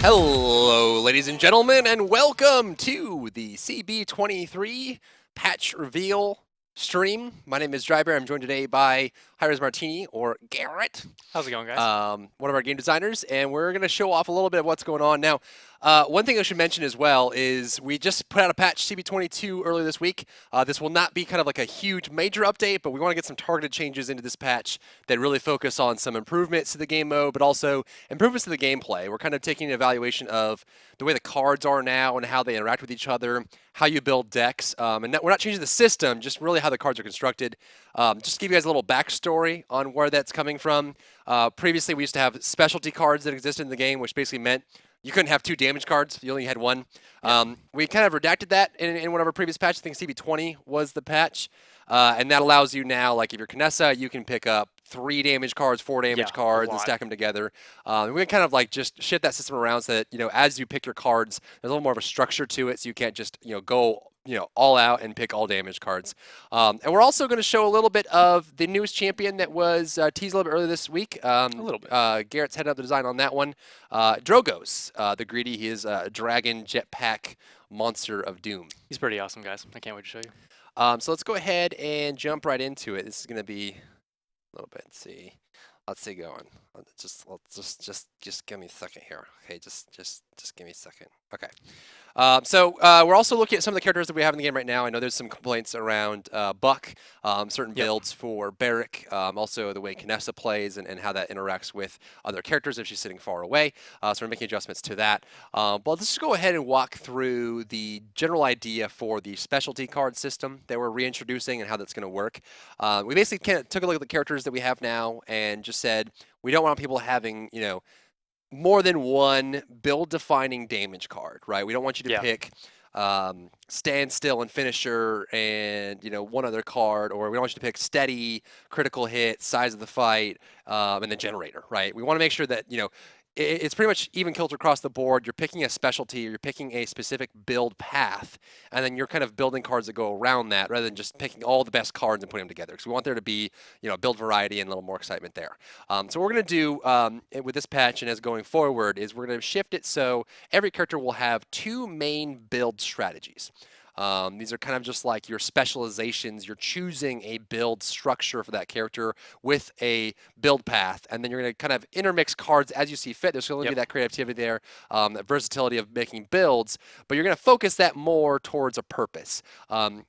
Hello, ladies and gentlemen, and welcome to the CB23 patch reveal stream. My name is Driver. I'm joined today by HiRez Martini, or Garrett. How's it going, guys? One of our game designers, and we're going to show off a little bit of what's going on. Now, one thing I should mention as well is we just put out a patch CB22 earlier this week. This will not be kind of like a huge major update, but we want to get some targeted changes into this patch that really focus on some improvements to the game mode, but also improvements to the gameplay. We're kind of taking an evaluation of the way the cards are now and how they interact with each other, how you build decks, and we're not changing the system, just really how the cards are constructed. Just to give you guys a little backstory on where that's coming from. Previously, we used to have specialty cards that existed in the game, which basically meant you couldn't have 2 damage cards. You only had 1. We kind of redacted that in one of our previous patches. I think CB20 was the patch. And that allows you now, like if you're Kanessa, you can pick up 3 damage cards, 4 damage cards, and stack them together. We can kind of like just shift that system around so that, as you pick your cards, there's a little more of a structure to it, so you can't just, go all out and pick all damage cards. And we're also going to show a little bit of the newest champion that was teased a little bit earlier this week. A little bit. Garrett's heading up the design on that one. Drogoz, the greedy. He is a dragon jetpack monster of doom. He's pretty awesome, guys. I can't wait to show you. So let's go ahead and jump right into it. This is going to be a little bit. Let's see going. Just give me a second here. Okay, just give me a second. Okay. So we're also looking at some of the characters that we have in the game right now. I know there's some complaints around Buck, certain builds for Barrack, also the way Kanessa plays and how that interacts with other characters if she's sitting far away. So we're making adjustments to that. But let's just go ahead and walk through the general idea for the specialty card system that we're reintroducing and how that's going to work. We basically took a look at the characters that we have now and just said we don't want people having, more than one build-defining damage card, right? We don't want you to pick Stand Still and Finisher and, one other card, or we don't want you to pick Steady, Critical Hit, Size of the Fight, and then Generator, right? We want to make sure that, it's pretty much even killed across the board. You're picking a specialty, or you're picking a specific build path, and then you're kind of building cards that go around that rather than just picking all the best cards and putting them together. Because we want there to be, build variety and a little more excitement there. So what we're going to do with this patch and as going forward is we're going to shift it so every character will have 2 main build strategies. These are kind of just like your specializations. You're choosing a build structure for that character with a build path, and then you're going to kind of intermix cards as you see fit. There's going to be that creativity there, that versatility of making builds, but you're going to focus that more towards a purpose.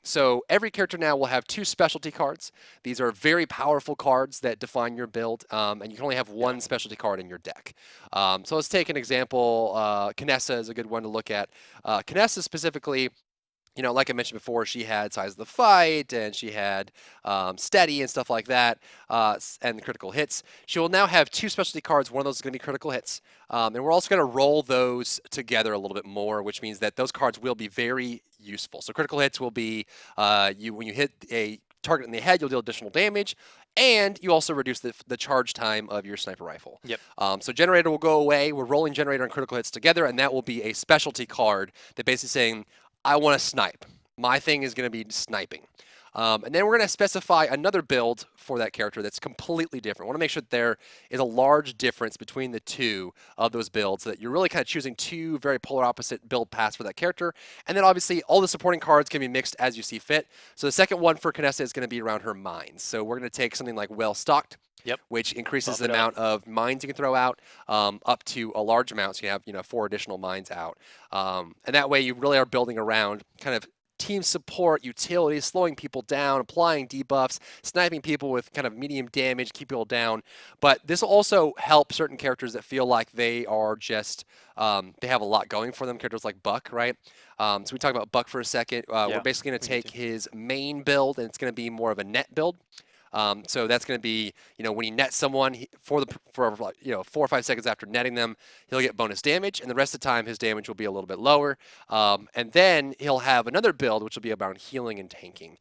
So every character now will have 2 specialty cards. These are very powerful cards that define your build, and you can only have 1 specialty card in your deck. So let's take an example. Kanessa is a good one to look at. Kanessa specifically, like I mentioned before, she had Size of the Fight, and she had Steady and stuff like that, and the critical hits. She will now have 2 specialty cards. One of those is going to be critical hits. And we're also going to roll those together a little bit more, which means that those cards will be very useful. So critical hits will be when you hit a target in the head, you'll deal additional damage, and you also reduce the charge time of your sniper rifle. So Generator will go away. We're rolling Generator and critical hits together, and that will be a specialty card that basically saying, I want to snipe. My thing is going to be sniping. And then we're going to specify another build for that character that's completely different. I want to make sure that there is a large difference between the 2 of those builds, so that you're really kind of choosing 2 very polar opposite build paths for that character. And then obviously all the supporting cards can be mixed as you see fit. So the second one for Kanessa is going to be around her mines. So we're going to take something like Well Stocked, which increases the amount of mines you can throw out up to a large amount. So you have 4 additional mines out. And that way you really are building around kind of team support, utility, slowing people down, applying debuffs, sniping people with kind of medium damage, keep people down. But this will also help certain characters that feel like they are just, they have a lot going for them, characters like Buck, right? So we talk about Buck for a second. We're basically going to take his main build, and it's going to be more of a net build. So that's going to be, when you net someone for 4 or 5 seconds after netting them, he'll get bonus damage, and the rest of the time his damage will be a little bit lower. And then he'll have another build, which will be about healing and tanking,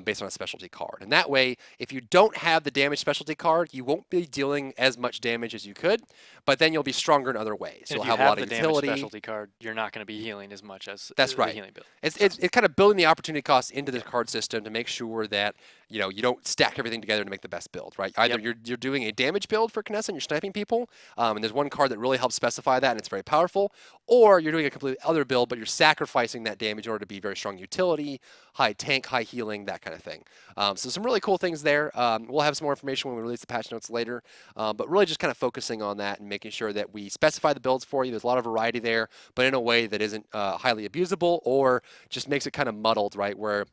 based on a specialty card. And that way, if you don't have the damage specialty card, you won't be dealing as much damage as you could, but then you'll be stronger in other ways. You'll have a lot of utility. Damage specialty card, you're not going to be healing as much as the healing build. It's kind of building the opportunity cost into the card system to make sure that you don't stack everything everything together to make the best build, right? Either you're doing a damage build for Kanessa and you're sniping people, and there's one card that really helps specify that and it's very powerful, or you're doing a completely other build, but you're sacrificing that damage in order to be very strong utility, high tank, high healing, that kind of thing. So some really cool things there. We'll have some more information when we release the patch notes later, but really just kind of focusing on that and making sure that we specify the builds for you. There's a lot of variety there, but in a way that isn't highly abusable or just makes it kind of muddled, right? Where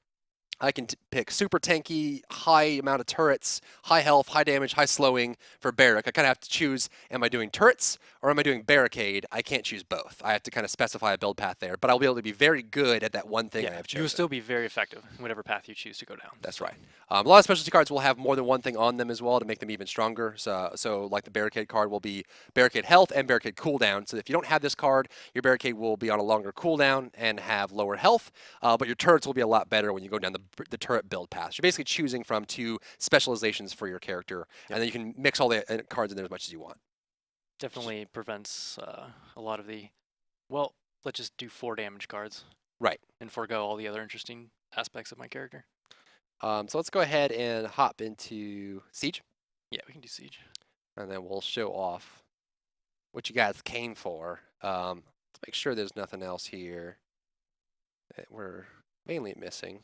I can pick super tanky, high amount of turrets, high health, high damage, high slowing for Barrack. I kind of have to choose, am I doing turrets or am I doing barricade? I can't choose both. I have to kind of specify a build path there, but I'll be able to be very good at that one thing I have chosen. You'll still be very effective in whatever path you choose to go down. That's right. A lot of specialty cards will have more than one thing on them as well to make them even stronger. So like the barricade card will be barricade health and barricade cooldown. So if you don't have this card, your barricade will be on a longer cooldown and have lower health, but your turrets will be a lot better when you go down the turret build path. So you're basically choosing from 2 specializations for your character, and then you can mix all the cards in there as much as you want. Definitely prevents a lot of the, well, let's just do 4 damage cards. Right. And forego all the other interesting aspects of my character. So let's go ahead and hop into Siege. Yeah, we can do Siege. And then we'll show off what you guys came for. Let's make sure there's nothing else here that we're mainly missing.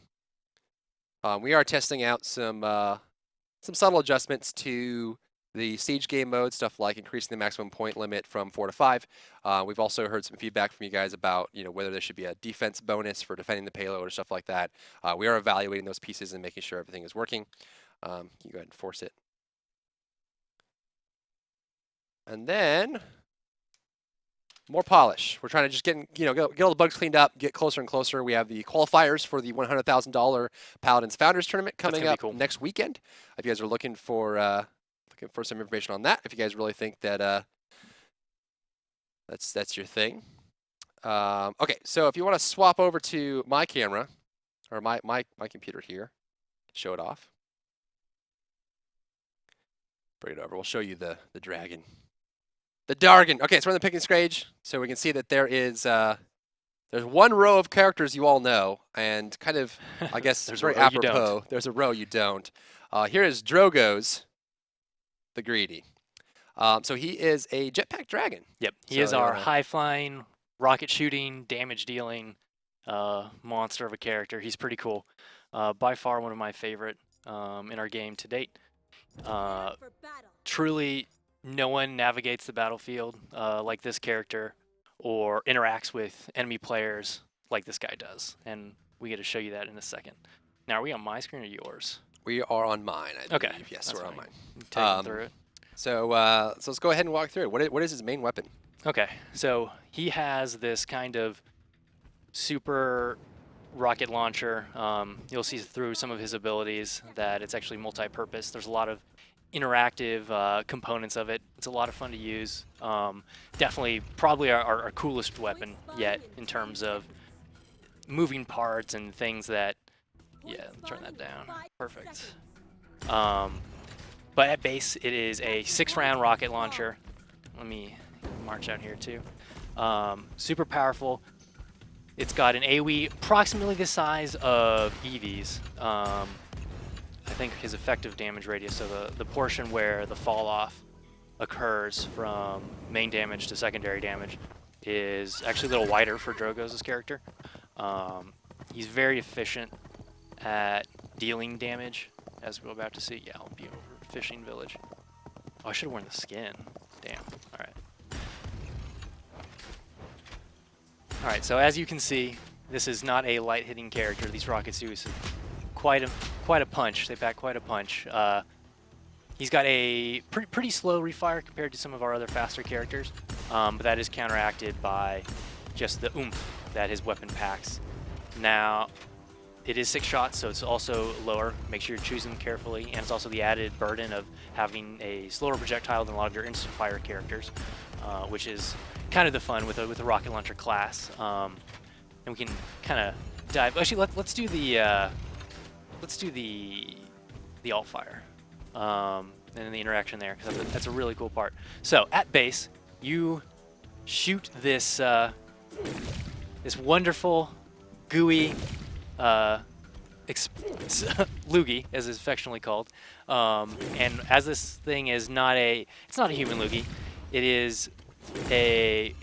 We are testing out some subtle adjustments to the Siege game mode, stuff like increasing the maximum point limit from 4 to 5. We've also heard some feedback from you guys about whether there should be a defense bonus for defending the payload or stuff like that. We are evaluating those pieces and making sure everything is working. You go ahead and force it. And then more polish. We're trying to just get all the bugs cleaned up, get closer and closer. We have the qualifiers for the $100,000 Paladins Founders Tournament coming up next weekend. If you guys are looking for some information on that, if you guys really think that that's your thing. Okay, so if you want to swap over to my camera or my computer here, show it off. Bring it over. We'll show you the dragon. The Dargon. Okay, so we're in the picking stage, so we can see that there's one row of characters you all know, and kind of, I guess, there's very apropos. There's a row you don't. Here is Drogoz, the Greedy. So he is a jetpack dragon. Yep, he is our high-flying, rocket-shooting, damage-dealing monster of a character. He's pretty cool. By far one of my favorite in our game to date. Truly, no one navigates the battlefield like this character or interacts with enemy players like this guy does. And we get to show you that in a second. Now, are we on my screen or yours? We are on mine, I believe. Okay. Yes, we're on mine. Take through it. So let's go ahead and walk through it. What is his main weapon? Okay, so he has this kind of super rocket launcher. You'll see through some of his abilities that it's actually multi-purpose. There's a lot of interactive components of it. It's a lot of fun to use. Definitely probably our coolest weapon yet in terms of moving parts and things that, yeah, turn that down. Perfect. But at base, it is a 6-round rocket launcher. Let me march out here too. Super powerful. It's got an AoE approximately the size of Eevee's. I think his effective damage radius, so the portion where the fall off occurs from main damage to secondary damage, is actually a little wider for Drogoz's character. He's very efficient at dealing damage, as we're about to see. Yeah, I'll be over Fishing Village. Oh, I should have worn the skin. Damn. All right. All right, so as you can see, this is not a light-hitting character. These rockets do quite a punch. They pack quite a punch. He's got a pretty slow refire compared to some of our other faster characters, but that is counteracted by just the oomph that his weapon packs. Now, it is 6 shots, so it's also lower. Make sure you choose them carefully, and it's also the added burden of having a slower projectile than a lot of your instant fire characters, which is kind of the fun with a rocket launcher class. And we can kind of dive. Actually, let's do the alt fire and the interaction there, because that's a really cool part. So at base, you shoot this this wonderful, gooey, Loogie, as it's affectionately called. And as this thing is it's not a human Loogie. It is a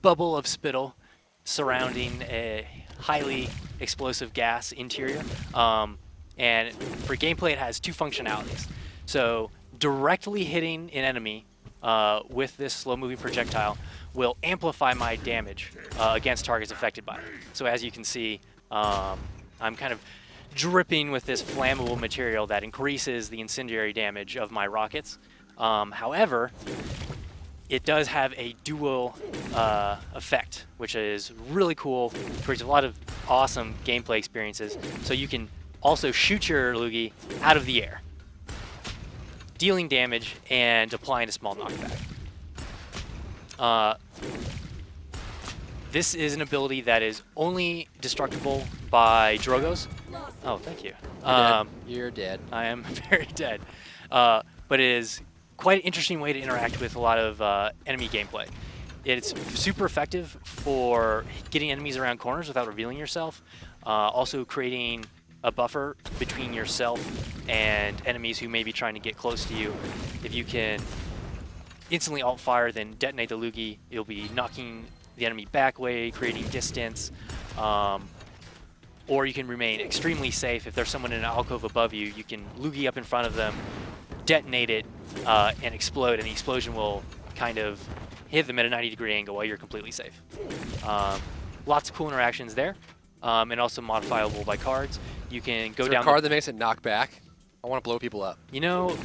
bubble of spittle surrounding a highly explosive gas interior. And for gameplay, it has two functionalities. So directly hitting an enemy with this slow-moving projectile will amplify my damage against targets affected by it. So as you can see, I'm kind of dripping with this flammable material that increases the incendiary damage of my rockets. However, it does have a dual effect, which is really cool, creates a lot of awesome gameplay experiences. So you can also shoot your Loogie out of the air, dealing damage and applying a small knockback. This is an ability that is only destructible by Drogoz. Oh, thank you. You're dead. I am very dead. But it is quite an interesting way to interact with a lot of enemy gameplay. It's super effective for getting enemies around corners without revealing yourself. Also creating a buffer between yourself and enemies who may be trying to get close to you. If you can instantly alt-fire, then detonate the Loogie, you'll be knocking the enemy back way, creating distance. Or you can remain extremely safe. If there's someone in an alcove above you, you can Loogie up in front of them, detonate it, and explode, and the explosion will kind of hit them at a 90-degree angle while you're completely safe. Lots of cool interactions there, and also modifiable by cards. You can go down. Is there a card that makes it knock back? I want to blow people up. You know,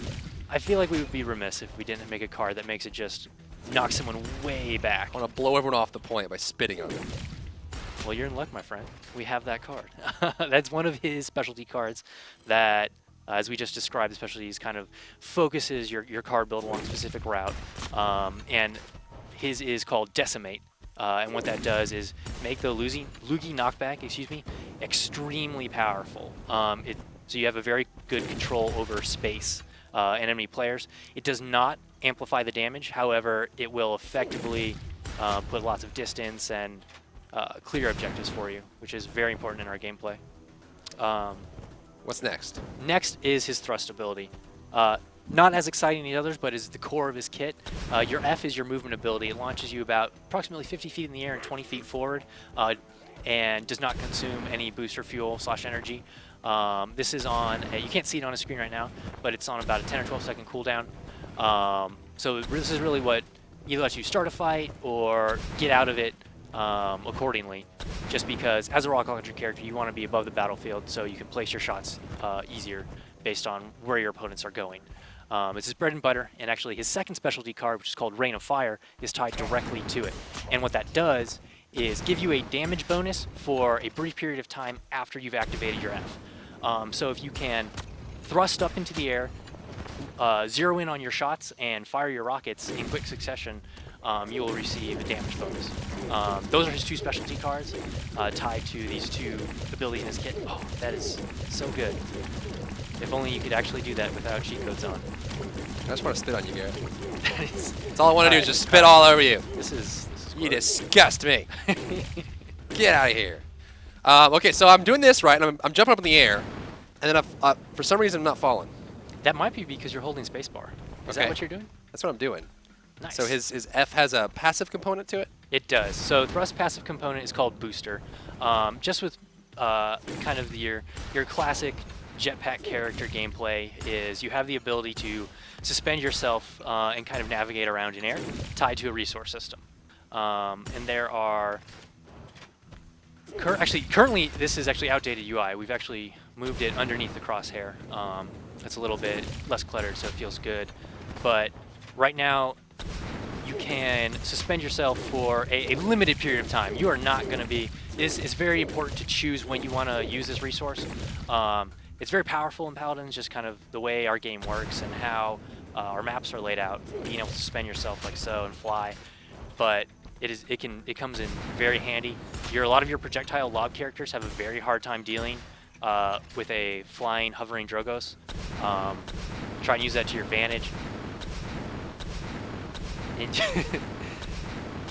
I feel like we would be remiss if we didn't make a card that makes it just knock someone way back. I want to blow everyone off the point by spitting on them. Well, you're in luck, my friend. We have that card. That's one of his specialty cards that, as we just described, the specialties kind of focuses your card build along a specific route. And his is called Decimate. And what that does is make the Loogie knockback, extremely powerful. So you have a very good control over space and enemy players. It does not amplify the damage. However, it will effectively put lots of distance and clear objectives for you, which is very important in our gameplay. What's next? Next is his thrust ability. Not as exciting as the others, but is the core of his kit. Your F is your movement ability. It launches you about approximately 50 feet in the air and 20 feet forward, and does not consume any booster fuel / energy. This is on, you can't see it on a screen right now, but it's on about a 10 or 12 second cooldown. So this is really what either lets you start a fight or get out of it accordingly, just because as a rocket launcher character, you want to be above the battlefield so you can place your shots easier based on where your opponents are going. It's his bread and butter, and actually his second specialty card, which is called Rain of Fire, is tied directly to it. And what that does is give you a damage bonus for a brief period of time after you've activated your F. So if you can thrust up into the air, zero in on your shots, and fire your rockets in quick succession, you will receive a damage bonus. Those are his two specialty cards tied to these two abilities in his kit. Oh, that is so good. If only you could actually do that without cheat codes on. I just want to spit on you, Garrett. That's all I want to do is just spit all over you. This is You disgust me. Get out of here. Okay, so I'm doing this right, and I'm jumping up in the air, and then for some reason I'm not falling. That might be because you're holding spacebar. Is that what you're doing? That's what I'm doing. Nice. So his F has a passive component to it? It does. So thrust passive component is called Booster. Just with kind of your classic jetpack character gameplay is you have the ability to suspend yourself and kind of navigate around in air tied to a resource system. And there are currently this is actually outdated UI. We've actually moved it underneath the crosshair. It's a little bit less cluttered, so it feels good. But right now, you can suspend yourself for a limited period of time. You are not going to be. It's very important to choose when you want to use this resource. It's very powerful in Paladins, just kind of the way our game works and how our maps are laid out. Being able to suspend yourself like so and fly, but it comes in very handy. A lot of your projectile lob characters have a very hard time dealing with a flying, hovering Drogoz. Try and use that to your advantage. And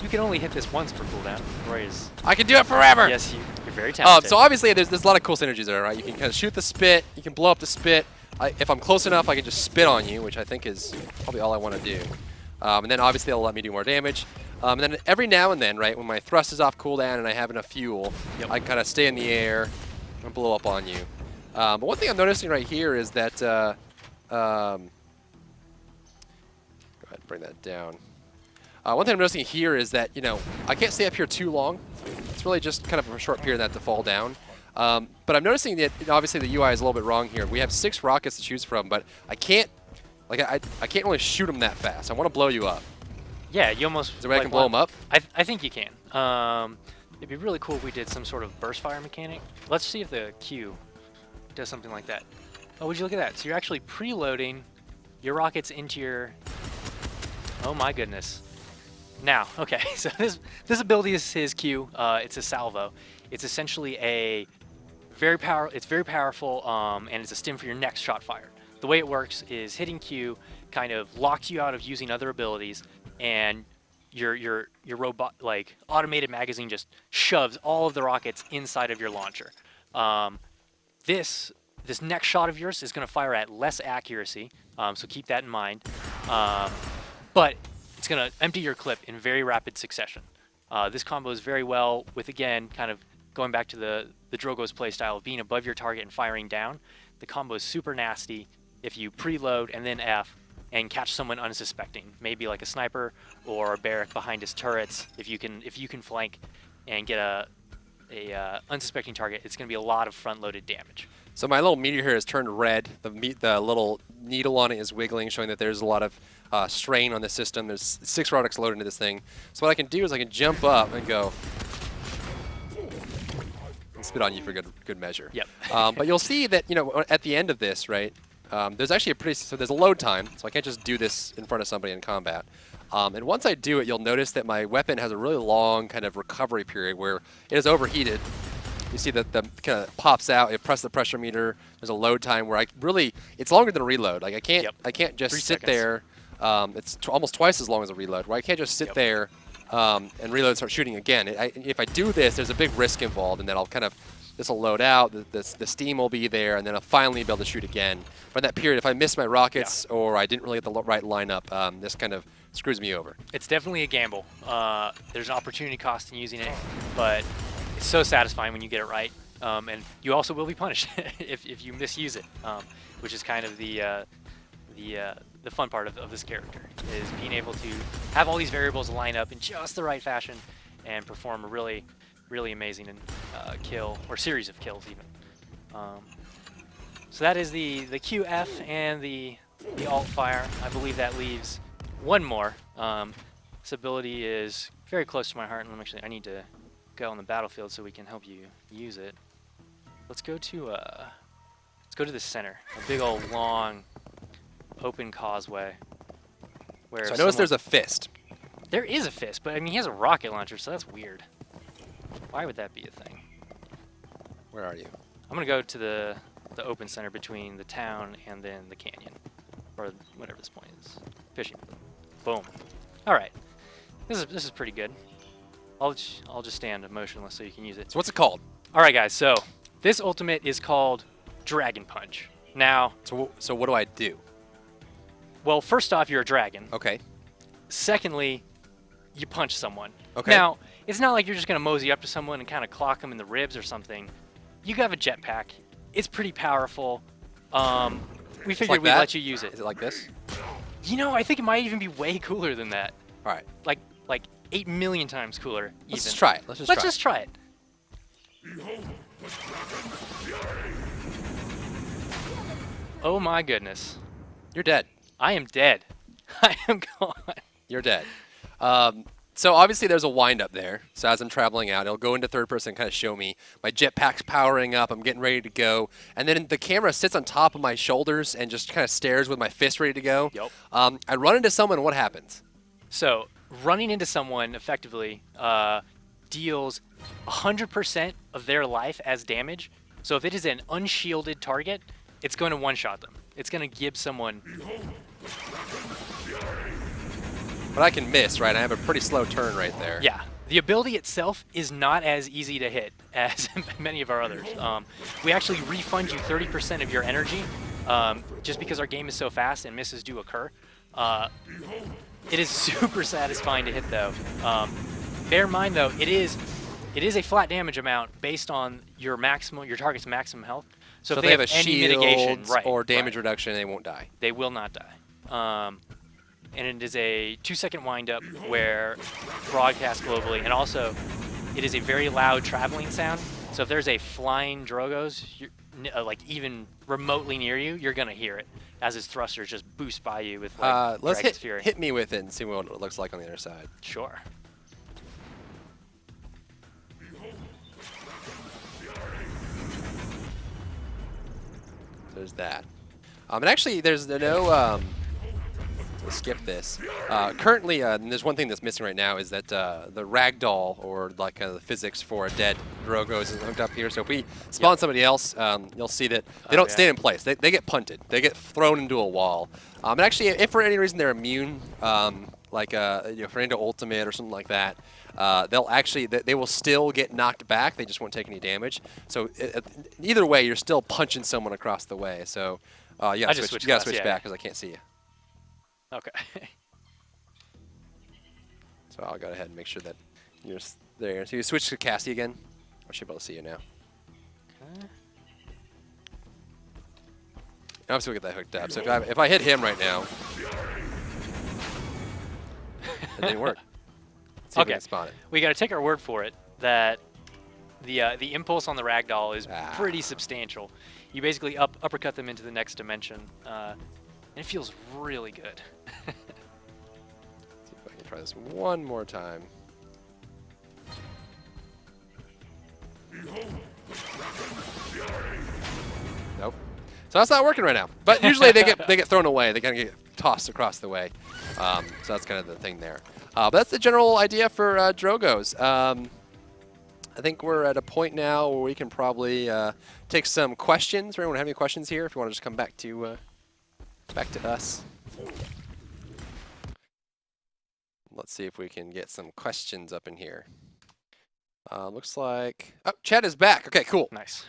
You can only hit this once per cooldown. Roy is... I can do it forever! Yes, you're very talented. So obviously there's a lot of cool synergies there, right? You can kind of shoot the spit, you can blow up the spit. If I'm close enough, I can just spit on you, which I think is probably all I want to do. And then obviously it'll let me do more damage. And then every now and then, right, when my thrust is off cooldown and I have enough fuel, I can kind of stay in the air and blow up on you. But one thing I'm noticing right here is that, go ahead and bring that down. One thing I'm noticing here is that, you know, I can't stay up here too long. It's really just kind of a short period that to fall down. But I'm noticing that, you know, obviously the UI is a little bit wrong here. We have 6 rockets to choose from, but I can't, like, I can't really shoot them that fast. I want to blow you up. Yeah, you almost... Is there a way I can blow them up? I think you can. It'd be really cool if we did some sort of burst fire mechanic. Let's see if the Q does something like that. Oh, would you look at that? So you're actually preloading your rockets into your... Oh my goodness. Now, okay, so this ability is his Q. It's a salvo. It's essentially a very powerful, and it's a stim for your next shot fired. The way it works is hitting Q kind of locks you out of using other abilities, and your robot, like, automated magazine just shoves all of the rockets inside of your launcher. This next shot of yours is going to fire at less accuracy, so keep that in mind. But it's going to empty your clip in very rapid succession. This combo is very well with, again, kind of going back to the Drogoz playstyle of being above your target and firing down. The combo is super nasty if you preload and then F and catch someone unsuspecting, maybe like a sniper or a barrack behind his turrets. If you can flank and get a unsuspecting target, it's going to be a lot of front-loaded damage. So my little meteor here has turned red. The little needle on it is wiggling, showing that there's a lot of strain on the system. There's 6 rockets loaded into this thing. So what I can do is I can jump up and go and spit on you for good measure. Yep. But you'll see that, you know, at the end of this, right, there's actually there's a load time, so I can't just do this in front of somebody in combat. And once I do it, you'll notice that my weapon has a really long kind of recovery period where it is overheated. You see that the kind of pops out. You press the pressure meter. There's a load time where it's longer than a reload. Like I can't just sit there. It's almost twice as long as a reload. Where I can't just sit there and reload and start shooting again. If I do this, there's a big risk involved, and then this will load out. The steam will be there, and then I'll finally be able to shoot again. But in that period, if I miss my rockets or I didn't really get the right lineup, this kind of screws me over. It's definitely a gamble. There's an opportunity cost in using it, but it's so satisfying when you get it right, and you also will be punished if you misuse it, which is kind of the fun part of this character, is being able to have all these variables line up in just the right fashion and perform a really, really amazing kill, or series of kills even. So that is the QF and the alt fire. I believe that leaves one more. This ability is very close to my heart, and I need to go on the battlefield so we can help you use it. Let's go to the center, a big old long open causeway. Where So I notice there's a fist. There is a fist, but I mean he has a rocket launcher, so that's weird. Why would that be a thing? Where are you? I'm gonna go to the open center between the town and then the canyon, or whatever this point is. Fishing. Boom. All right. This is pretty good. I'll just stand motionless so you can use it. So what's it called? All right, guys. So this ultimate is called Dragon Punch. Now. So what do I do? Well, first off, you're a dragon. Okay. Secondly, you punch someone. Okay. Now, it's not like you're just gonna mosey up to someone and kind of clock them in the ribs or something. You have a jetpack. It's pretty powerful. We figured we'd let you use it. Is it like this? You know, I think it might even be way cooler than that. All right. Like 8 million times cooler. Let's just try it. Let's just try it. Oh my goodness. You're dead. I am dead. I am gone. You're dead. So obviously there's a wind up there. So as I'm traveling out, it'll go into third person and kind of show me my jetpack's powering up. I'm getting ready to go. And then the camera sits on top of my shoulders and just kind of stares with my fist ready to go. Yep. I run into someone. What happens? So running into someone effectively deals 100% of their life as damage. So if it is an unshielded target, it's going to one-shot them. It's going to give someone... But I can miss, right? I have a pretty slow turn right there. Yeah. The ability itself is not as easy to hit as many of our others. We actually refund you 30% of your energy just because our game is so fast and misses do occur. It is super satisfying to hit, though. Bear in mind, though, it is a flat damage amount based on your target's maximum health. So if they have a any shield mitigation, or damage reduction, they won't die. They will not die. And it is a 2-second windup where broadcast globally, and also it is a very loud traveling sound. So if there's a flying Drogoz, like even remotely near you, you're gonna hear it as his thrusters just boost by you with like let's Dragon's Fury. hit me with it and see what it looks like on the other side. Sure. There's that. And actually, there's no. Let's skip this. Currently, there's one thing that's missing right now is that the ragdoll, or like the physics for a dead Drogoz, is hooked up here. So if we spawn somebody else, you'll see that they don't stand in place. They get punted. They get thrown into a wall. And actually, if for any reason they're immune, like for into ultimate or something like that, they'll actually they will still get knocked back. They just won't take any damage. So either way, you're still punching someone across the way. So you gotta switch back because I can't see you. Okay. So I'll go ahead and make sure that you're there. So you switch to Cassie again. I should be able to see you now. Okay. Obviously we'll get that hooked up. So if I hit him right now, it didn't work. Let's see if we can spot it. We got to take our word for it that the impulse on the ragdoll is pretty substantial. You basically uppercut them into the next dimension, and it feels really good. Let's see if I can try this one more time. Nope. So that's not working right now. But usually they get thrown away. They kind of get tossed across the way. So that's kind of the thing there. But that's the general idea for Drogoz. I think we're at a point now where we can probably take some questions. Anyone have any questions here? If you want to just come back to us. Let's see if we can get some questions up in here. Looks like chat is back. Okay, cool. Nice.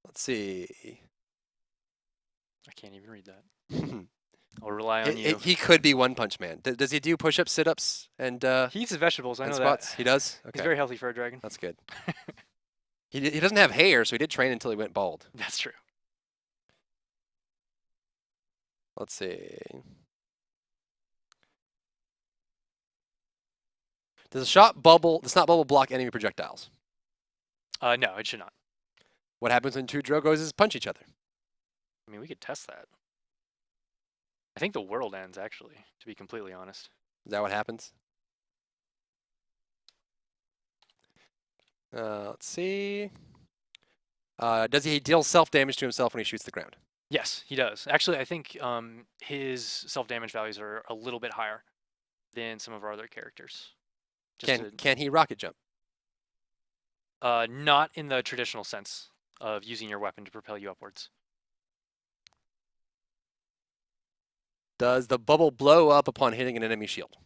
Let's see. I can't even read that. I'll rely on you. He could be One Punch Man. Does he do push-ups, sit-ups, and he eats his vegetables. I know spots? that. He does. Okay. He's very healthy for a dragon. That's good. He doesn't have hair, so he did train until he went bald. That's true. Let's see. Does a snot bubble block enemy projectiles? No, it should not. What happens when two Drogozes punch each other? I mean, we could test that. I think the world ends, actually, to be completely honest. Is that what happens? Let's see. Does he deal self-damage to himself when he shoots the ground? Yes, he does. Actually, I think his self-damage values are a little bit higher than some of our other characters. Can he rocket jump? Not in the traditional sense of using your weapon to propel you upwards. Does the bubble blow up upon hitting an enemy shield?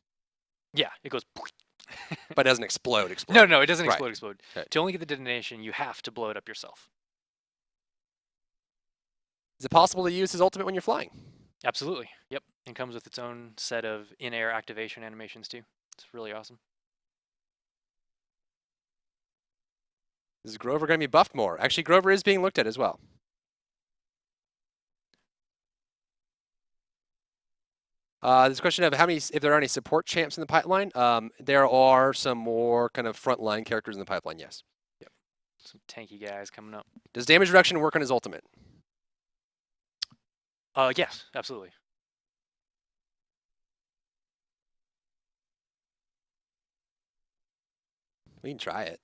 Yeah, it goes. But it doesn't explode. No, it doesn't explode. Okay. To only get the detonation, you have to blow it up yourself. Is it possible to use his ultimate when you're flying? Absolutely. Yep. It comes with its own set of in-air activation animations too. It's really awesome. Is Grover going to be buffed more? Actually, Grover is being looked at as well. This question of if there are any support champs in the pipeline. There are some more kind of frontline characters in the pipeline, yes. Yep. Some tanky guys coming up. Does damage reduction work on his ultimate? Yes, absolutely. We can try it.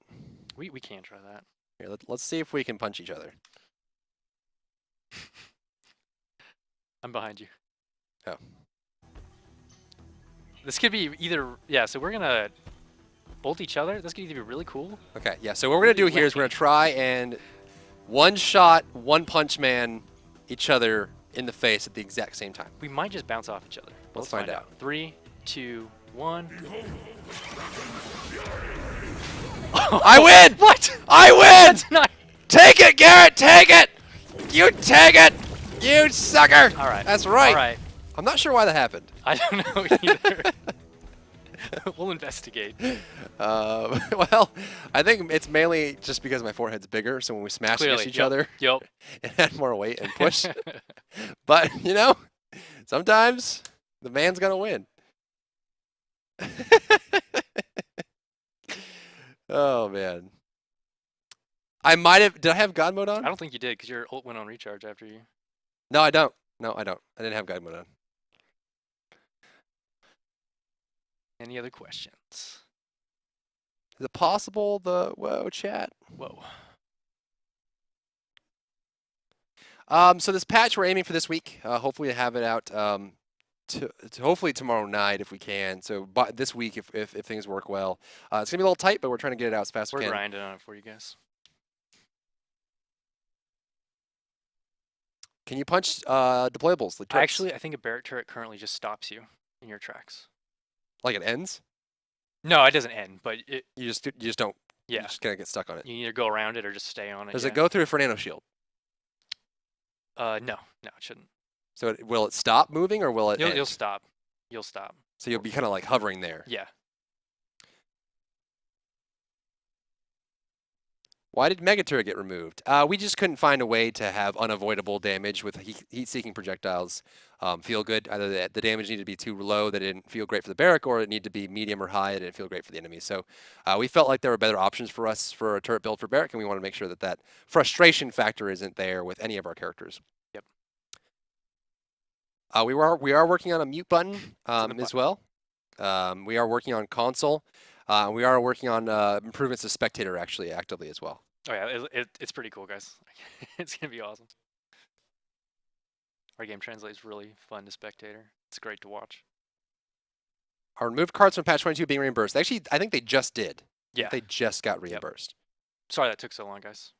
We can try that. Here, let's see if we can punch each other. I'm behind you. Oh. This could be either, yeah, so we're going to bolt each other. This could either be really cool. Okay, yeah, so what we're going to do here is we're going to try and one-shot, One Punch Man each other in the face at the exact same time. We might just bounce off each other. Let's find out. 3, 2, 1. I win! What? I win! That's not. Take it, Garrett! Take it! You take it! You sucker! All right. That's right. All right. I'm not sure why that happened. I don't know either. We'll investigate. Well, I think it's mainly just because my forehead's bigger, so when we smash against each other, Yep. it had more weight and push. But, you know, sometimes the man's gonna win. Oh, man. I might have... Did I have God mode on? I don't think you did because your ult went on recharge after you. No, I don't. No, I don't. I didn't have God mode on. Any other questions? Is it possible the... Whoa, chat. Whoa. So this patch we're aiming for this week. Hopefully to have it out to hopefully tomorrow night if we can. So this week if things work well. It's going to be a little tight, but we're trying to get it out as fast as we We're can. grinding on it for you guys. Can you punch deployables? Like turrets? Actually, I think a Barrett turret currently just stops you in your tracks. Like it ends? No, it doesn't end, but it. You just don't. Yeah. You just kind of get stuck on it. You either go around it or just stay on it. Does it go through a Fernando shield? No, it shouldn't. So will it stop moving or will it end? You'll stop. You'll stop. So you'll be kind of like hovering there. Yeah. Why did Megaturret get removed? We just couldn't find a way to have unavoidable damage with heat-seeking projectiles feel good. Either the damage needed to be too low that it didn't feel great for the barrack, or it needed to be medium or high that it didn't feel great for the enemy. So we felt like there were better options for us for a turret build for barrack, and we want to make sure that that frustration factor isn't there with any of our characters. Yep. We are working on a mute button as well. We are working on console. We are working on improvements to spectator actually actively as well. Oh yeah, it's pretty cool, guys. It's gonna be awesome. Our game translates really fun to spectator. It's great to watch. Our removed cards from patch 22 being reimbursed. Actually, I think they just did. Yeah. They just got reimbursed. Yep. Sorry that took so long, guys.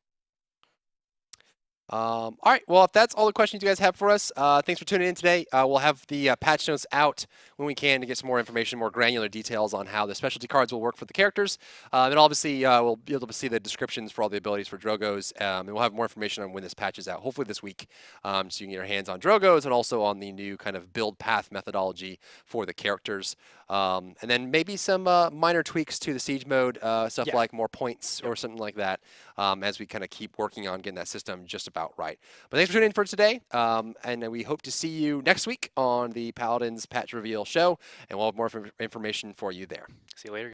All right, well, if that's all the questions you guys have for us, thanks for tuning in today. We'll have the patch notes out when we can to get some more information, more granular details on how the specialty cards will work for the characters. And obviously, we'll be able to see the descriptions for all the abilities for Drogoz, and we'll have more information on when this patch is out, hopefully this week, so you can get your hands on Drogoz and also on the new kind of build path methodology for the characters. And then maybe some minor tweaks to the siege mode, stuff like more points or something like that, as we kind of keep working on getting that system just about right. But thanks for tuning in for today, and we hope to see you next week on the Paladins patch reveal show, and we'll have more information for you there. See you later.